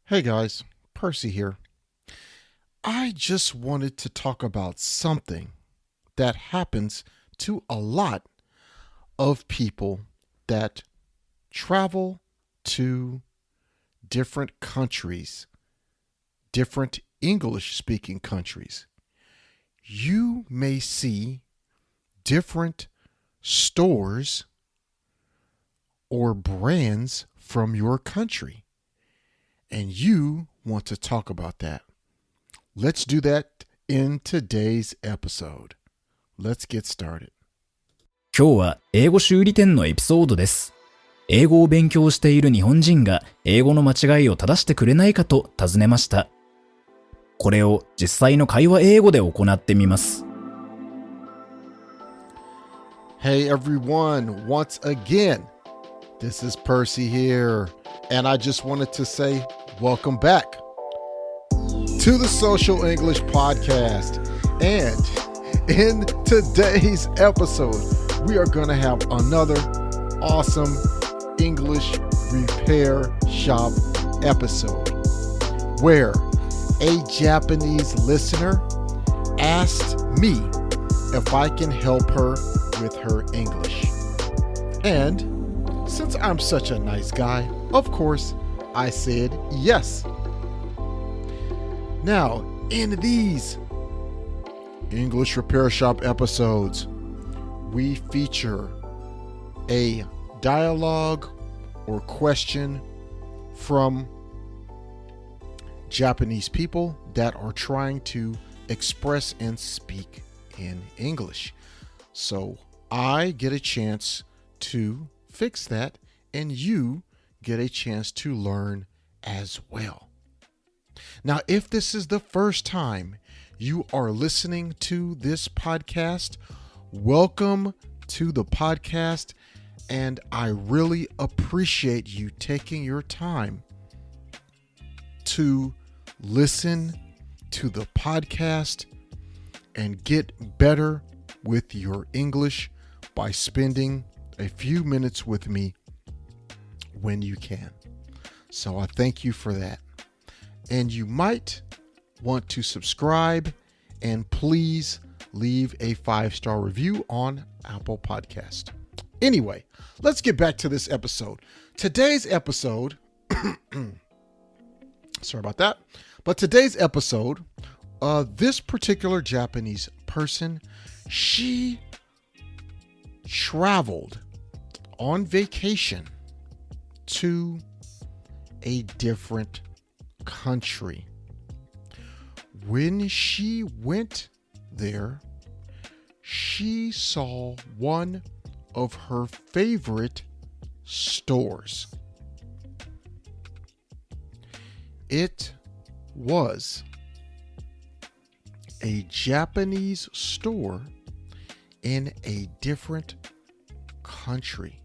Hey guys, Percy here. I just wanted to talk about something that happens to a lot of people that travel to different countries, different English-speaking countries. You may see different stores or brands from your country.And you want to talk about that. Let's do that in today's episode. Let's get started. 今日は英語修理店のエピソードです。英語を勉強している日本人が英語の間違いを正してくれないかと尋ねました。これを実際の会話英語で行ってみます。Hey everyone, once again, this is Percy here.And I just wanted to say welcome back to the Social English Podcast. And in today's episode, we are going to have another awesome English repair shop episode where a Japanese listener asked me if I can help her with her English. And...Since I'm such a nice guy, of course, I said yes. Now, in these English Repair Shop episodes, we feature a dialogue or question from Japanese people that are trying to express and speak in English. So I get a chance to fix that, and you get a chance to learn as well. Now, if this is the first time you are listening to this podcast, welcome to the podcast, and I really appreciate you taking your time to listen to the podcast and get better with your English by spending a few minutes with me when you can. So I thank you for that. And you might want to subscribe and please leave a 5-star review on Apple Podcast. Anyway, let's get back to this episode. Today's episode, sorry about that, but today's episode, this particular Japanese person, she traveled on vacation to a different country. When she went there, she saw one of her favorite stores. It was a Japanese store in a different country.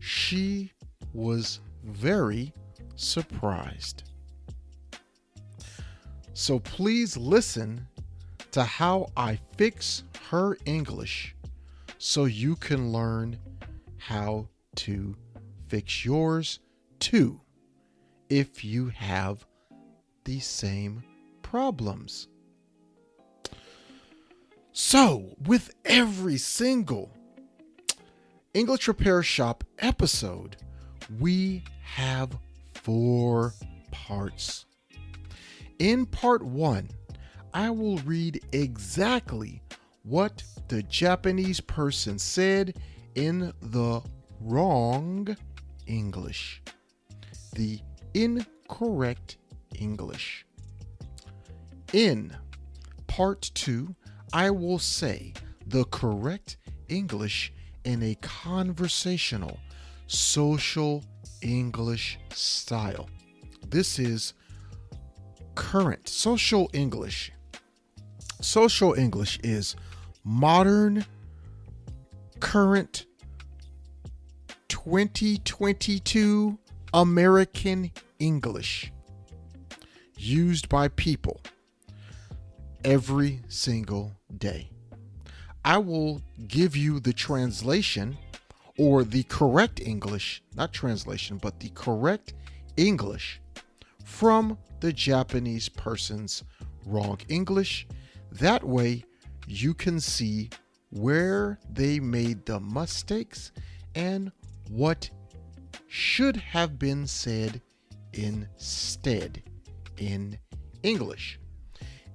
She was very surprised. So please listen to how I fix her English so you can learn how to fix yours too if you have the same problems. So, with every single English Repair Shop episode, we have 4 parts. In part 1, I will read exactly what the Japanese person said in the wrong English, the incorrect English. In part 2, I will say the correct English in a conversational, social English style. This is current social English. Social English is modern, current, 2022 American English used by people every single day. I will give you the translation or the correct English, not translation, but the correct English from the Japanese person's wrong English. That way you can see where they made the mistakes and what should have been said instead in English.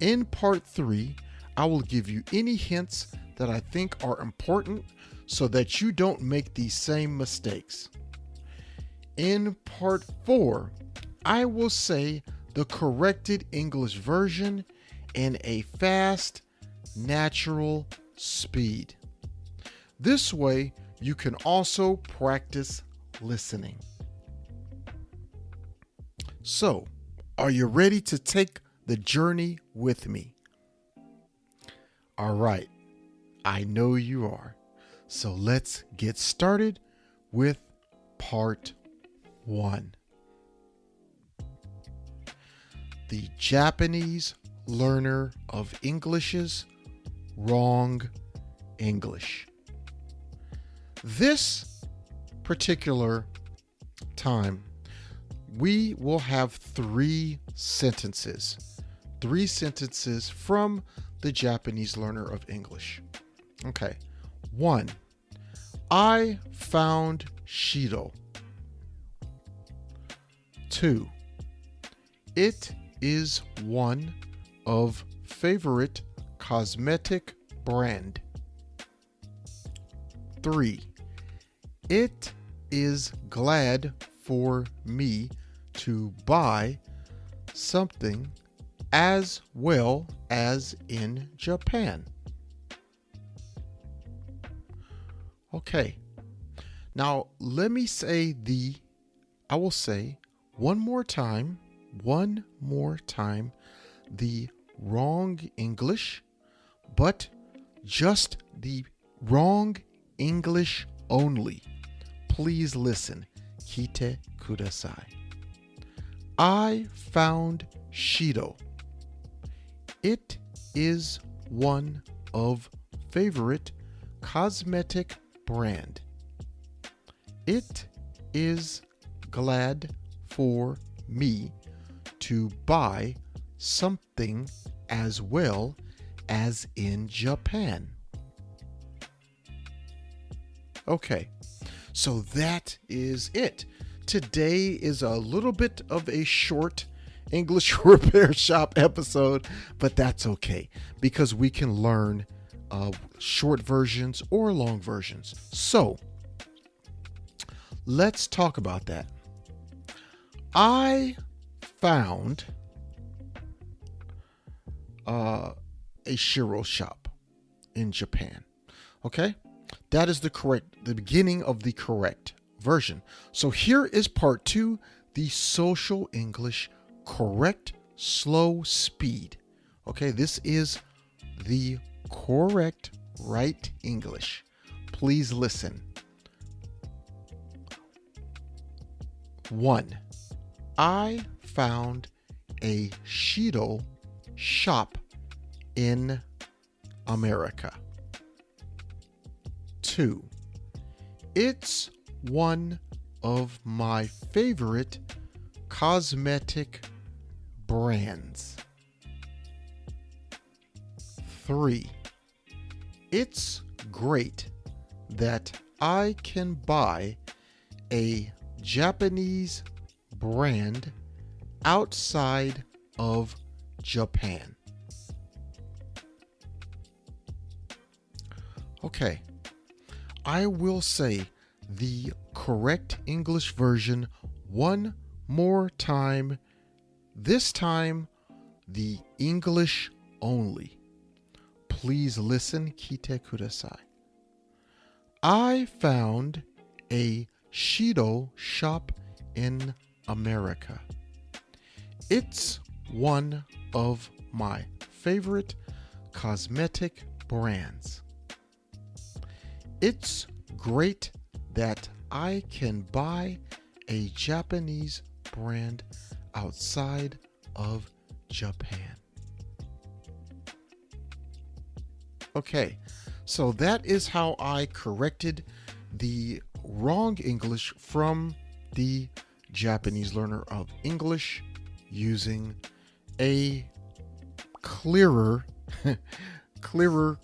In part 3, I will give you any hints that I think are important so that you don't make these same mistakes. In part 4, I will say the corrected English version in a fast, natural speed. This way, you can also practice listening. So, are you ready to take the journey with me? All right, I know you are. So let's get started with part 1. The Japanese learner of English's wrong English. This particular time, we will have 3 sentences. 3 sentences from the Japanese learner of English. Okay. 1. I found Shido. 2. It is one of favorite cosmetic brand. 3. It is glad for me to buy something as well as in Japan. Okay. Now let me say I will say one more time the wrong English, but just the wrong English only. Please listen. Kite kudasai. I found Shido. It is one of favorite cosmetic brand. It is glad for me to buy something as well as in Japan. Okay, so that is it. Today is a little bit of a short English repair shop episode, but that's okay because we can learn short versions or long versions. So let's talk about that. I found a shiro shop in Japan. Okay, that is the beginning of the correct version. So here is part 2, the social English correct slow speed. Okay, this is the correct right English. Please listen. 1. I found a Shido shop in America. 2. It's one of my favorite cosmetic brands. 3. It's great that I can buy a Japanese brand outside of Japan. Okay, I will say the correct English version one more time. This time, the English only. Please listen. Kite kudasai. I found a Shido shop in America. It's one of my favorite cosmetic brands. It's great that I can buy a Japanese brand outside of Japan. Okay, so that is how I corrected the wrong English from the Japanese learner of English using a clearer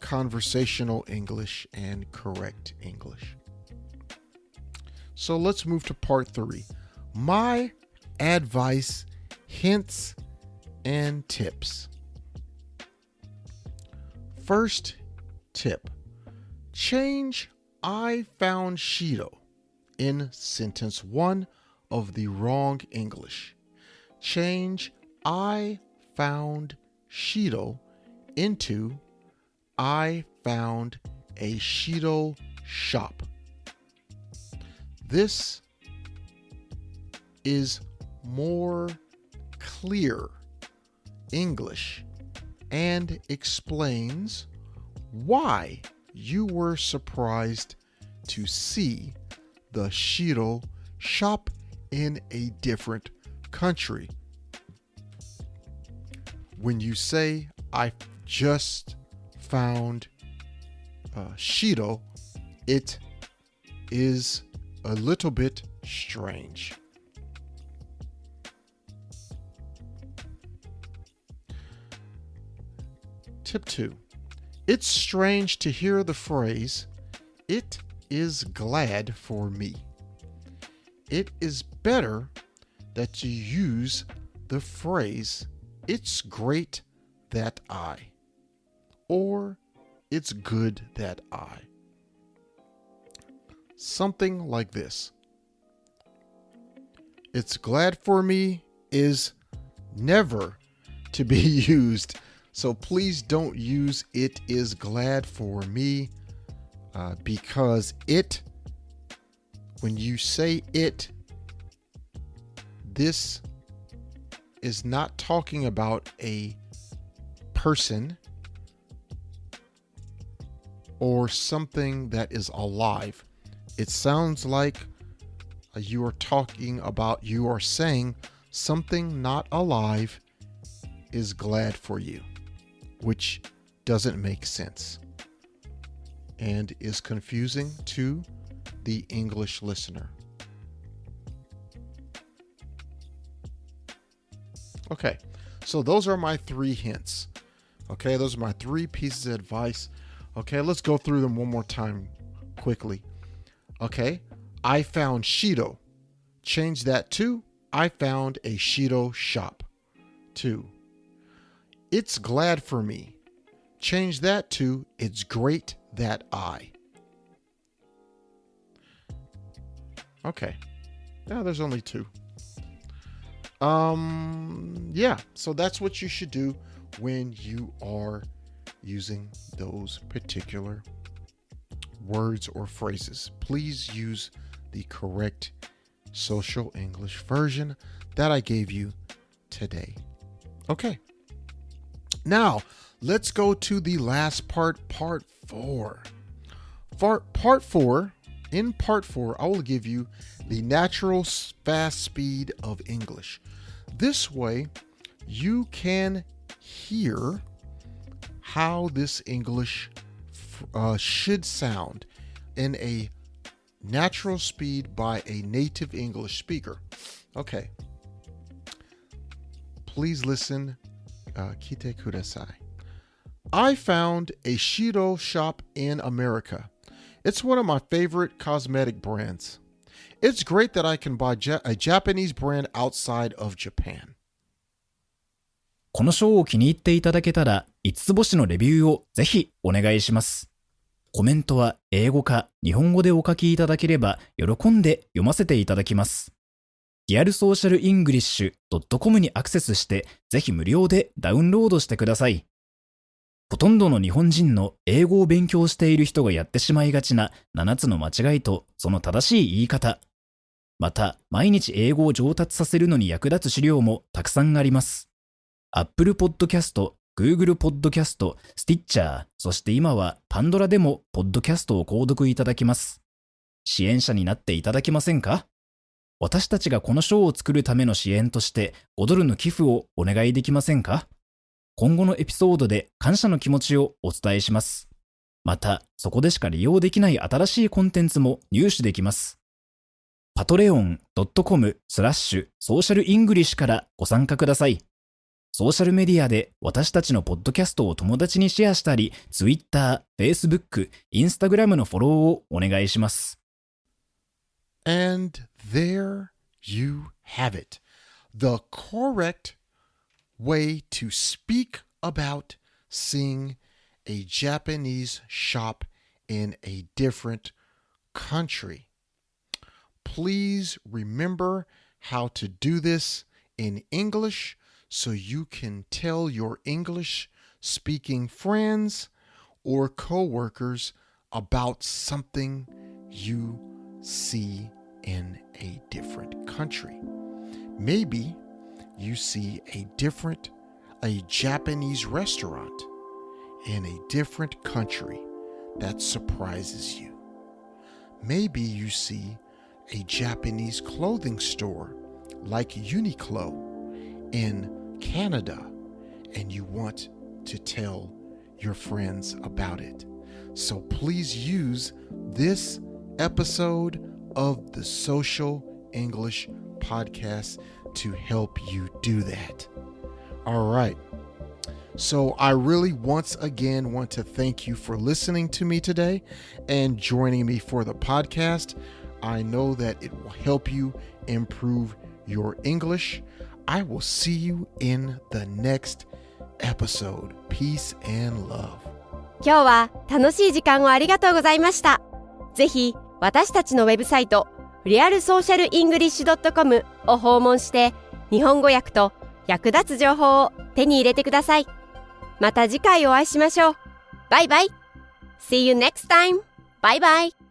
conversational English and correct English. So let's move to part 3. My advice, hints, and tips. First tip. Change I found Shido in sentence 1 of the wrong English. Change I found Shido into I found a Shido shop. This is more clear English and explains why you were surprised to see the Shido shop in a different country. When you say, I just found Shido, it is a little bit strange. Tip 2. It's strange to hear the phrase, it is glad for me. It is better that you use the phrase, it's great that I, or it's good that I. Something like this. It's glad for me is never to be used. So please don't use it is glad for me because when you say it, this is not talking about a person or something that is alive. It sounds like you are saying something not alive is glad for you, which doesn't make sense and is confusing to the English listener. Okay, so those are my 3 hints. Okay, those are my 3 pieces of advice. Okay, let's go through them one more time quickly. Okay, I found Shido. Change that to I found a Shido shop. 2. It's glad for me. Change that to it's great that I. Okay. Now there's only 2. Yeah, so that's what you should do when you are using those particular words or phrases. Please use the correct social English version that I gave you today. Okay. Now, let's go to the last part 4. In part 4, I will give you the natural fast speed of English. This way, you can hear how this English should sound in a natural speed by a native English speaker. Okay. Please listen. Kite kudasai. I found a Shido shop in America. It's one of my favorite cosmetic brands. It's great that I can buy a Japanese brand outside of Japan. この章を気に入っていただけたら、5つ星のレビューをぜひお願いします。コメントは英語か日本語でお書きいただければ喜んで読ませていただきます。リアルソーシャルイングリッシュ .com にアクセスしてぜひ無料でダウンロードしてください。ほとんどの日本人の英語を勉強している人がやってしまいがちな7つの間違いとその正しい言い方。また、毎日英語を上達させるのに役立つ資料もたくさんあります。Apple Podcast、Google Podcast、Stitcher、そして今はパンドラでもポッドキャストを購読いただきます。支援者になっていただけませんか？私たちがこの賞を作るための支援として5ドルの寄付をお願いできませんか？今後のエピソードで感謝の気持ちをお伝えします。また、そこでしか利用できない新しいコンテンツも入手できます。patreon.com/ソーシャルイングリッシュからご参加ください。ソーシャルメディアで私たちのポッドキャストを友達にシェアしたり、Twitter、Facebook、Instagram のフォローをお願いします。And there you have it. The correct way to speak about seeing a Japanese shop in a different country. Please remember how to do this in English so you can tell your English-speaking friends or coworkers about something you see in a different country. Maybe you see a Japanese restaurant in a different country that surprises you. Maybe you see a Japanese clothing store like Uniqlo in Canada and you want to tell your friends about it. So please use this episode of the Social English Podcast to help you do that. All right. So I really once again want to thank you for listening to me today and joining me for the podcast. I know that it will help you improve your English. I will see you in the next episode. Peace and love. 今日は楽しい時間をありがとうございました。ぜひ私たちのウェブサイト realsocialenglish.com を訪問して日本語訳と役立つ情報を手に入れてください。また次回お会いしましょう。バイバイ。See you next time. Bye bye.